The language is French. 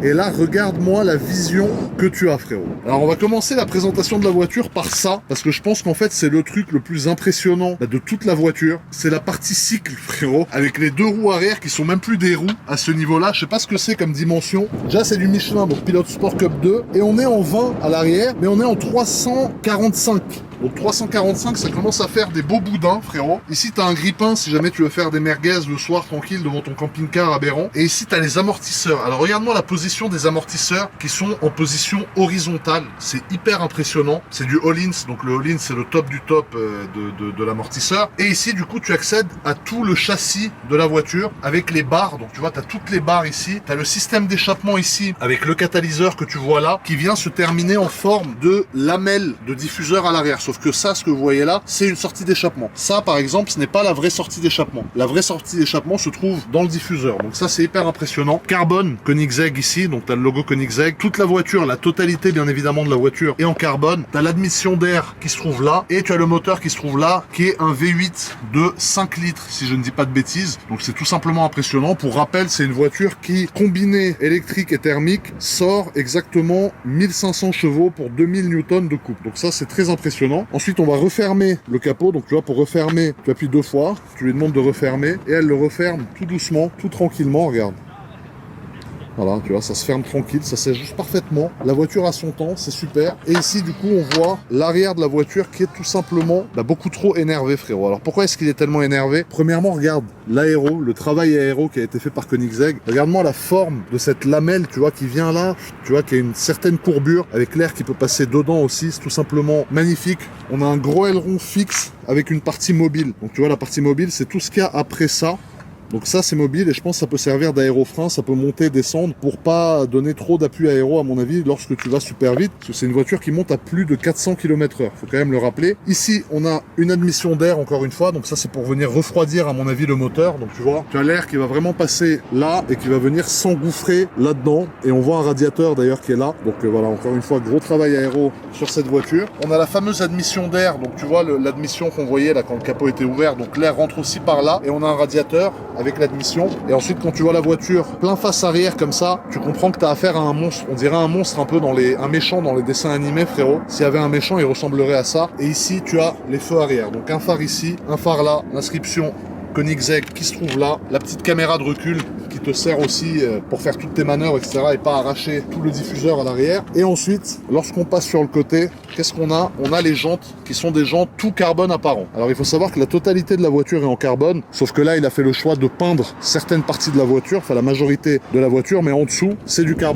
Et là, regarde-moi la vision que tu as, frérot. Alors, on va commencer la présentation de la voiture par ça, parce que je pense qu'en fait, c'est le truc le plus impressionnant de toute la voiture. C'est la partie cycle, frérot, avec les deux roues arrière qui sont même plus des roues à ce niveau-là. Je sais pas ce que c'est comme dimension. Déjà, c'est du Michelin, donc Pilote Sport Cup 2. Et on est en 20 à l'arrière, mais on est en 345. Donc 345, ça commence à faire des beaux boudins, frérot. Ici, t'as un grippin si jamais tu veux faire des merguez le soir tranquille devant ton camping-car aberrant. Et ici, t'as les amortisseurs. Alors regarde-moi la position des amortisseurs qui sont en position horizontale. C'est hyper impressionnant. C'est du Öhlins, donc le Öhlins, c'est le top du top de l'amortisseur. Et ici, du coup, tu accèdes à tout le châssis de la voiture avec les barres. Donc tu vois, t'as toutes les barres ici. T'as le système d'échappement ici avec le catalyseur que tu vois là qui vient se terminer en forme de lamelle de diffuseur à l'arrière. Sauf que ça, ce que vous voyez là, c'est une sortie d'échappement. Ça, par exemple, ce n'est pas la vraie sortie d'échappement. La vraie sortie d'échappement se trouve dans le diffuseur. Donc ça, c'est hyper impressionnant. Carbone, Koenigsegg ici, donc tu as le logo Koenigsegg. Toute la voiture, la totalité, bien évidemment, de la voiture est en carbone. Tu as l'admission d'air qui se trouve là, et tu as le moteur qui se trouve là, qui est un V8 de 5 litres, si je ne dis pas de bêtises. Donc c'est tout simplement impressionnant. Pour rappel, c'est une voiture qui, combinée électrique et thermique, sort exactement 1500 chevaux pour 2000 newtons de couple. Donc ça, c'est très impressionnant. Ensuite, on va refermer le capot. Donc, tu vois, pour refermer, tu appuies 2 fois. Tu lui demandes de refermer. Et elle le referme tout doucement, tout tranquillement. Regarde. Voilà, tu vois, ça se ferme tranquille, ça s'ajuste parfaitement. La voiture a son temps, c'est super. Et ici, du coup, on voit l'arrière de la voiture qui est tout simplement beaucoup trop énervé, frérot. Alors, pourquoi est-ce qu'il est tellement énervé? Premièrement, regarde l'aéro, le travail aéro qui a été fait par Koenigsegg. Regarde-moi la forme de cette lamelle, tu vois, qui vient là, tu vois, qui a une certaine courbure, avec l'air qui peut passer dedans aussi. C'est tout simplement magnifique. On a un gros aileron fixe avec une partie mobile. Donc, tu vois, la partie mobile, c'est tout ce qu'il y a après ça. Donc ça, c'est mobile et je pense que ça peut servir d'aérofrein, ça peut monter, descendre pour pas donner trop d'appui aéro à mon avis lorsque tu vas super vite, parce que c'est une voiture qui monte à plus de 400 km/h, faut quand même le rappeler. Ici, on a une admission d'air encore une fois, donc ça c'est pour venir refroidir à mon avis le moteur, donc tu vois, tu as l'air qui va vraiment passer là et qui va venir s'engouffrer là-dedans et on voit un radiateur d'ailleurs qui est là, donc voilà, encore une fois, gros travail aéro sur cette voiture. On a la fameuse admission d'air, donc tu vois l'admission qu'on voyait là quand le capot était ouvert, donc l'air rentre aussi par là et on a un radiateur avec l'admission. Et ensuite, quand tu vois la voiture plein face arrière comme ça, tu comprends que tu as affaire à un monstre. On dirait un monstre un peu un méchant dans les dessins animés, frérot. S'il y avait un méchant, il ressemblerait à ça. Et ici, tu as les feux arrière. Donc un phare ici, un phare là, l'inscription Koenigsegg qui se trouve là, la petite caméra de recul qui te sert aussi pour faire toutes tes manœuvres, etc. et pas arracher tout le diffuseur à l'arrière. Et ensuite, lorsqu'on passe sur le côté, qu'est-ce qu'on a? On a les jantes qui sont des jantes tout carbone apparent. Alors il faut savoir que la totalité de la voiture est en carbone, sauf que là il a fait le choix de peindre certaines parties de la voiture, enfin la majorité de la voiture, mais en dessous c'est du carbone.